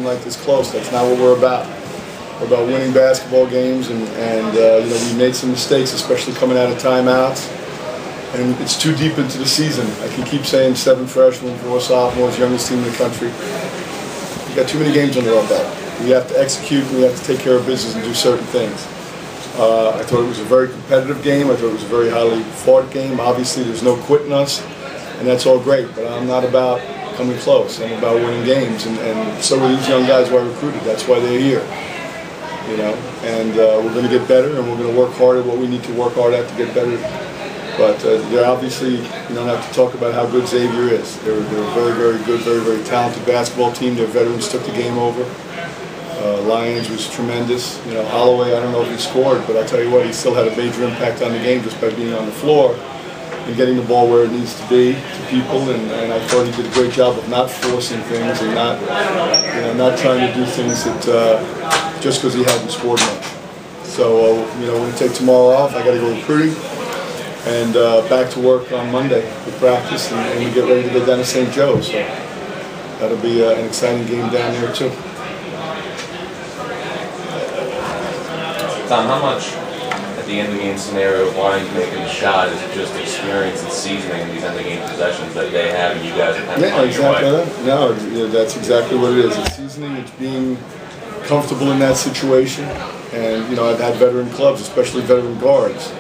like this close. That's not what we're about. We're about winning basketball games, and you know, we made some mistakes, especially coming out of timeouts. And it's too deep into the season. I can keep saying 7 freshmen, 4 sophomores, youngest team in the country. We've got too many games under our belt. We have to execute, and we have to take care of business and do certain things. I thought it was a very competitive game. I thought it was a very highly fought game. Obviously, there's no quitting us, and that's all great. But I'm not about coming close. I'm about winning games, and so are these young guys who I recruited. That's why they're here. You know, and we're going to get better, and we're going to work hard at what we need to work hard at to get better. But they're obviously, you don't have to talk about how good Xavier is. They're a very, very good, very, very talented basketball team. Their veterans took the game over. Lyons was tremendous. You know, Holloway, I don't know if he scored, but I'll tell you what, he still had a major impact on the game just by being on the floor and getting the ball where it needs to be to people. And I thought he did a great job of not forcing things and not, you know, not trying to do things that just because he hadn't scored much. So, you know, we're going to take tomorrow off. I got to go recruiting. And back to work on Monday with practice, and we get ready to go down to St. Joe's. So that'll be an exciting game down there too. Tom, how much at the end of the game scenario of Lyons making the shot is it just experience and seasoning in these end of the game possessions that they have and you guys are kind of finding your way? No, that's exactly what it is. It's seasoning. It's being comfortable in that situation. And you know, I've had veteran clubs, especially veteran guards.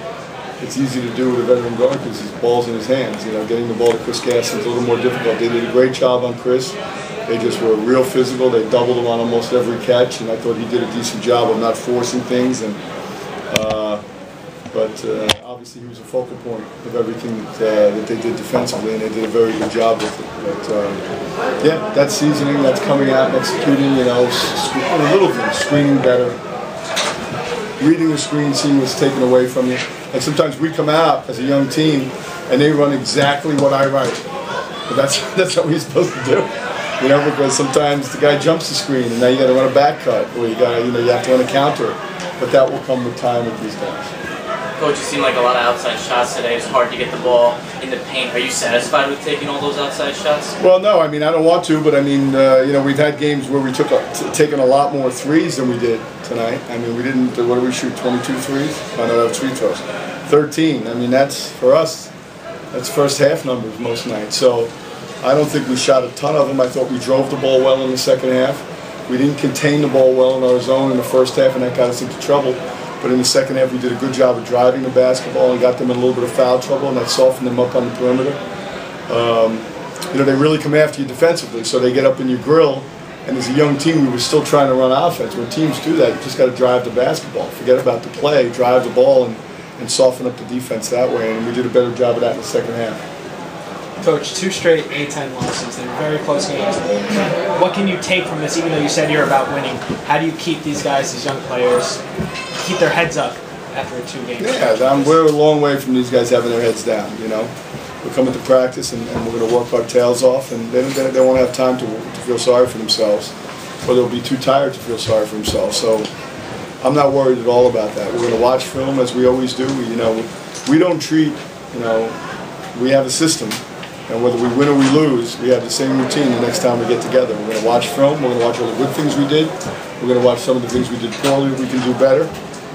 It's easy to do with a veteran guard because his ball's in his hands. You know, getting the ball to Chris Gaston's a little more difficult. They did a great job on Chris. They just were real physical. They doubled him on almost every catch, and I thought he did a decent job of not forcing things. And obviously he was a focal point of everything that they did defensively, and they did a very good job with it. But yeah, that's seasoning. That's coming out and executing. You know, little things, screening better. Reading the screen, seeing what's taken away from you. Like sometimes we come out as a young team and they run exactly what I write. But that's what we're supposed to do. You know, because sometimes the guy jumps the screen and now you gotta run a back cut, or you have to run a counter. But that will come with time with these guys. Coach, it seemed like a lot of outside shots today. It's hard to get the ball in the paint. Are you satisfied with taking all those outside shots? Well, no. I mean, I don't want to, but I mean, you know, we've had games where we taken a lot more threes than we did tonight. I mean, we didn't. What did we shoot? 22 threes? Oh, no, that was free throws. 13. I mean, that's for us. That's first half numbers most nights. So I don't think we shot a ton of them. I thought we drove the ball well in the second half. We didn't contain the ball well in our zone in the first half, and that got us into trouble. But in the second half, we did a good job of driving the basketball and got them in a little bit of foul trouble, and that softened them up on the perimeter. You know, they really come after you defensively, so they get up in your grill. And as a young team, we were still trying to run offense. When teams do that, you just got to drive the basketball. Forget about the play, drive the ball, and soften up the defense that way. And we did a better job of that in the second half. Coach, 2 straight A-10 losses. They're very close games. What can you take from this, even though you said you're about winning? How do you keep these guys, these young players, keep their heads up after 2 games? Yeah, we're a long way from these guys having their heads down, you know. We're coming to practice and we're going to work our tails off, and they won't have time to feel sorry for themselves, or they'll be too tired to feel sorry for themselves. So I'm not worried at all about that. We're going to watch film as we always do. You know, we don't treat, you know, we have a system. And whether we win or we lose, we have the same routine the next time we get together. We're going to watch film, we're going to watch all the good things we did, we're going to watch some of the things we did poorly we can do better,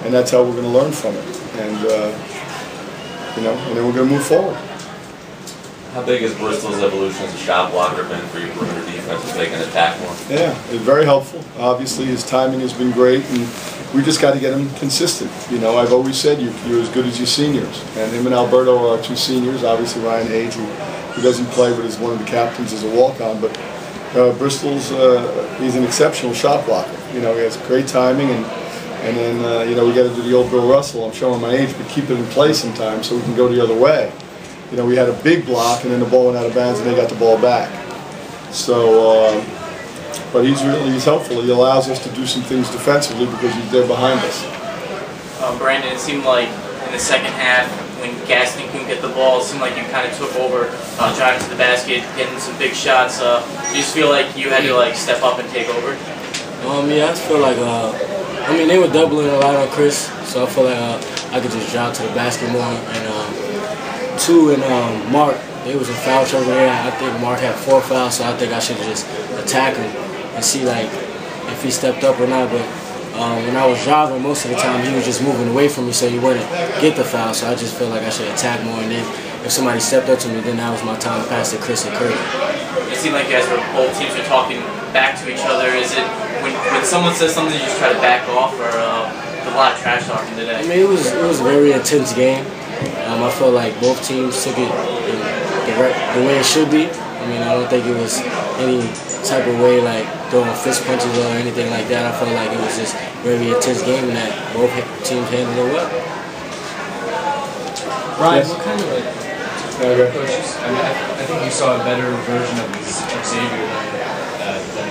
and that's how we're going to learn from it. And, you know, and then we're going to move forward. How big has Bristol's evolution as a shot blocker been for your perimeter defense as they can attack more? Yeah, it's very helpful. Obviously, his timing has been great, and we just got to get him consistent. You know, I've always said you're as good as your seniors, and him and Alberto are our 2 seniors. Obviously, Ryan Age, who doesn't play but is one of the captains as a walk-on. But Bristol's he's an exceptional shot blocker. You know, he has great timing, and then you know, we got to do the old Bill Russell. I'm showing my age, but keep it in place sometimes so we can go the other way. You know, we had a big block, and then the ball went out of bounds, and they got the ball back. So, but he's helpful. He allows us to do some things defensively because he's there behind us. Brandon, it seemed like in the second half, when Gaston couldn't get the ball, it seemed like you kind of took over, driving to the basket, getting some big shots. Do you just feel like you had to step up and take over? Yeah, I just feel like I mean, they were doubling a lot on Chris, so I feel like I could just drive to the basket more. And 2 and Mark, they was in foul trouble there. I think Mark had 4 fouls, so I think I should have just attacked him and see, like, if he stepped up or not. But when I was driving, most of the time he was just moving away from me, so he wouldn't get the foul. So I just feel like I should attack more. And then if somebody stepped up to me, then that was my time to pass to Chris and Curry. It seemed like you guys were both teams were talking back to each other. Is it when someone says something, you just try to back off, or a lot of trash talking today? I mean, it was a very intense game. I felt like both teams took it the way it should be. I mean, I don't think it was any type of way like throwing fist punches or anything like that. I felt like it was just a very intense game and that both teams handled it well. Bryan, what kind of Coach, I think you saw a better version of Xavier than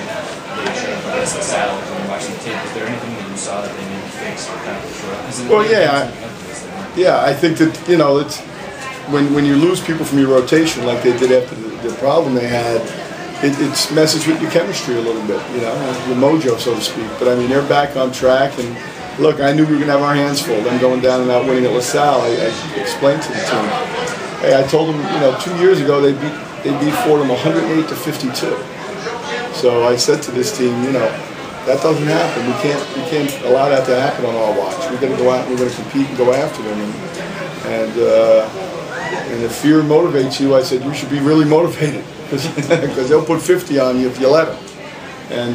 they showed up against the Saddle when you watched the tape. Is there anything that you saw that they maybe fixed or kind of Well, yeah, I think that, you know, it's when you lose people from your rotation like they did after the problem they had, it messes with your chemistry a little bit, you know, your mojo, so to speak. But I mean, they're back on track, and look, I knew we were going to have our hands full. Them going down and not winning at LaSalle, I explained to the team. Hey, I told them, you know, 2 years ago they beat Fordham 108 to 52. So I said to this team, you know, that doesn't happen. We can't allow that to happen on our watch. We're going to go out and we're going to compete and go after them. And if fear motivates you, I said you should be really motivated because they'll put 50 on you if you let them. And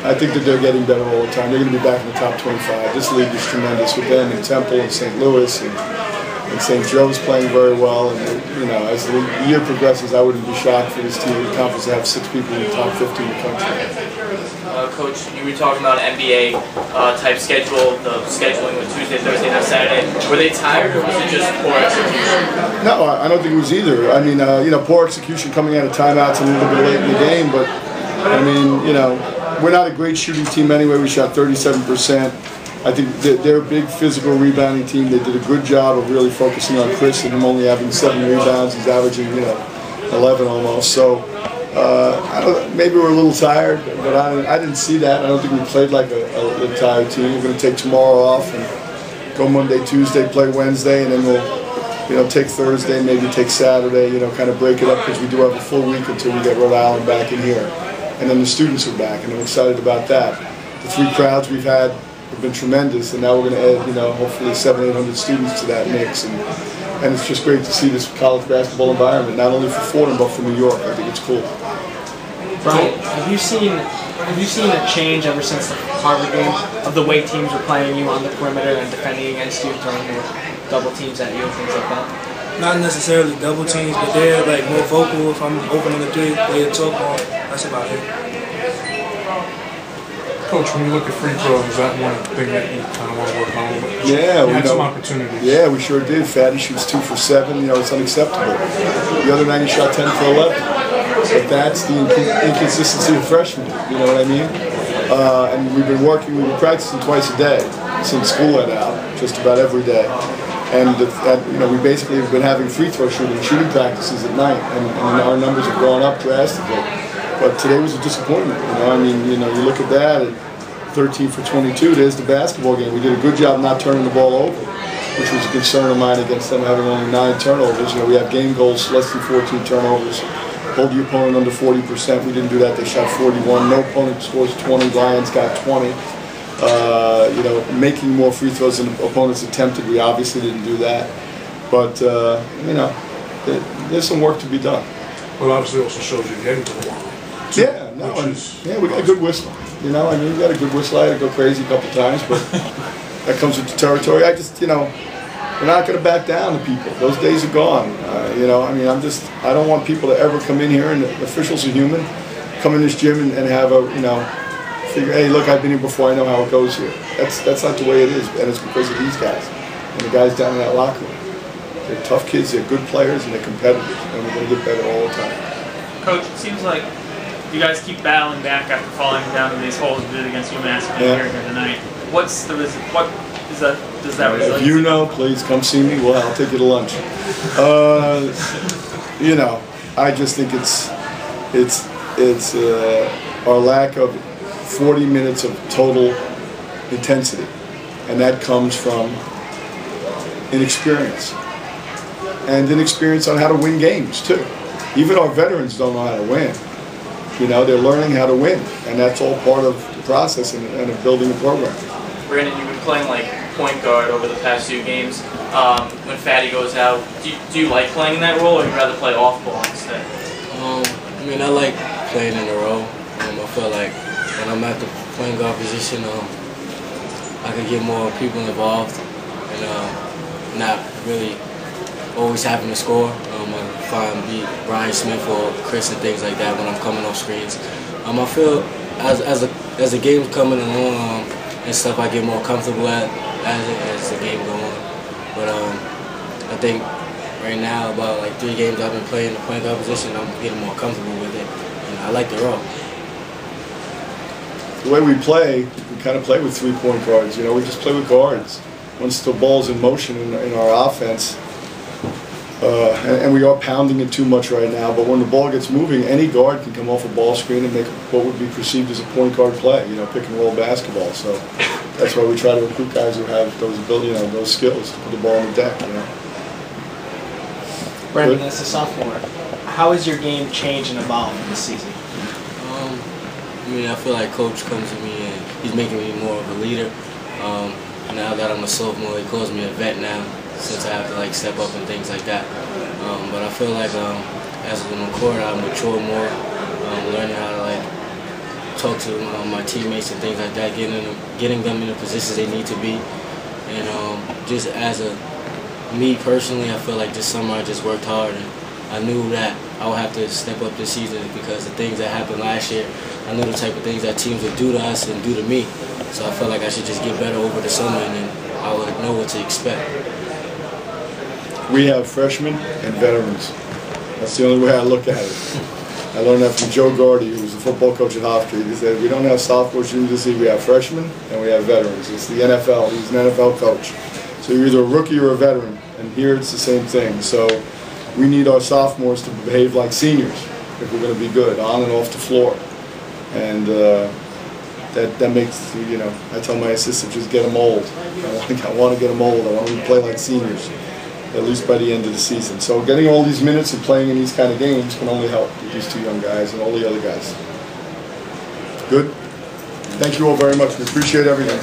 I think that they're getting better all the time. They're going to be back in the top 25. This league is tremendous with them and Temple and St. Louis and St. Joe's playing very well. And you know, as the year progresses, I wouldn't be shocked for this team in the conference to have 6 people in the top 50 in the country. Coach, you were talking about NBA type schedule, the scheduling with Tuesday, Thursday, and Saturday. Were they tired, or was it just poor execution? No, I don't think it was either. I mean, you know, poor execution coming out of timeouts a little bit late in the game, but I mean, you know, we're not a great shooting team anyway. We shot 37%. I think they're a big physical rebounding team. They did a good job of really focusing on Chris and him only having 7 rebounds. He's averaging, you know, 11 almost. So. Maybe we're a little tired, but I didn't see that. I don't think we played like a tired team. We're going to take tomorrow off and go Monday, Tuesday, play Wednesday, and then we'll, you know, take Thursday, maybe take Saturday, you know, kind of break it up because we do have a full week until we get Rhode Island back in here. And then the students are back, and I'm excited about that. The 3 crowds we've had have been tremendous, and now we're going to add, you know, hopefully 700-800 students to that mix. And it's just great to see this college basketball environment, not only for Fordham, but for New York. I think it's cool. Bryan, have you seen a change ever since the Harvard game of the way teams are playing you on the perimeter and defending against you, throwing more double teams at you and things like that? Not necessarily double teams, but they're like more vocal. If I'm opening a 3, they talk more. That's about it. Coach, when you look at free throws, is that one thing that you kind of want to work on? Yeah, we had some opportunities. Yeah, we sure did. Fatty shoots 2 for 7. You know, it's unacceptable. The other night he shot 10 for 11. But that's the inconsistency of freshmen. You know what I mean? And we've been practicing twice a day since school let out, just about every day. And you know, we basically have been having free throw shooting practices at night, and our numbers have gone up drastically. But today was a disappointment. You know, I mean, you know, you look at that, at 13 for 22. There's the basketball game. We did a good job not turning the ball over, which was a concern of mine against them having only 9 turnovers. You know, we have game goals less than 14 turnovers. Hold the opponent under 40%. We didn't do that. They shot 41. No opponent scores 20. Lions got 20. You know, making more free throws than opponents attempted. We obviously didn't do that. But you know, there's some work to be done. Well, obviously, it also shows you getting to the line. Yeah, no, yeah, we got a good whistle. You know, I mean, we got a good whistle. I had to go crazy a couple times, but that comes with the territory. I just, you know, we're not going to back down to people. Those days are gone. You know, I mean, I don't want people to ever come in here, and the officials are human, come in this gym and have a, you know, figure, hey, look, I've been here before, I know how it goes here. That's not the way it is, and it's because of these guys and the guys down in that locker room. They're tough kids, they're good players, and they're competitors, and we're going to get better all the time. Coach, it seems like you guys keep battling back after falling down in these holes you did against UMass here tonight. What's the reason? What is that? Does that resilience? If you know, please come see me. Well, I'll take you to lunch. You know, I just think it's our lack of 40 minutes of total intensity, and that comes from inexperience and inexperience on how to win games too. Even our veterans don't know how to win. You know, they're learning how to win, and that's all part of the process and of building a program. Brandon, you've been playing like point guard over the past few games. When Fatty goes out, do you like playing in that role, or would you rather play off ball instead? I mean, I like playing in the role. I feel like when I'm at the point guard position, I can get more people involved and not really always having to score. I beat Bryan Smith or Chris and things like that when I'm coming off screens. I feel as the game's coming along and stuff, I get more comfortable as the game goes on. But I think right now, about like 3 games I've been playing the point guard position, I'm getting more comfortable with it. And I like the role. The way we play, we kind of play with 3-point guards. You know, we just play with guards. Once the ball's in motion in our offense, and we are pounding it too much right now, but when the ball gets moving, any guard can come off a ball screen and make what would be perceived as a point guard play, you know, pick and roll basketball. So that's why we try to recruit guys who have those ability, you know, those skills to put the ball on the deck, you know. Brandon, as a sophomore, how has your game changed and evolved this season? I mean, I feel like Coach comes to me and he's making me more of a leader. Now that I'm a sophomore, he calls me a vet now, since I have to like step up and things like that. But I feel like as I'm on the court, I mature more, learning how to like talk to my teammates and things like that, getting them in the positions they need to be. And just as me personally, I feel like this summer I just worked hard, and I knew that I would have to step up this season because the things that happened last year, I knew the type of things that teams would do to us and do to me. So I felt like I should just get better over the summer, and then I would know what to expect. We have freshmen and veterans. That's the only way I look at it. I learned that from Joe Gardy, who was the football coach at Hofstra. He said, we don't have sophomores, juniors, we have freshmen and we have veterans. It's the NFL. He's an NFL coach. So you're either a rookie or a veteran, and here it's the same thing. So we need our sophomores to behave like seniors if we're going to be good, on and off the floor. And that makes, you know, I tell my assistant, just get them old. I want to get them old. I want them to play like seniors, at least by the end of the season. So getting all these minutes and playing in these kind of games can only help with these 2 young guys and all the other guys. Good? Thank you all very much. We appreciate everything.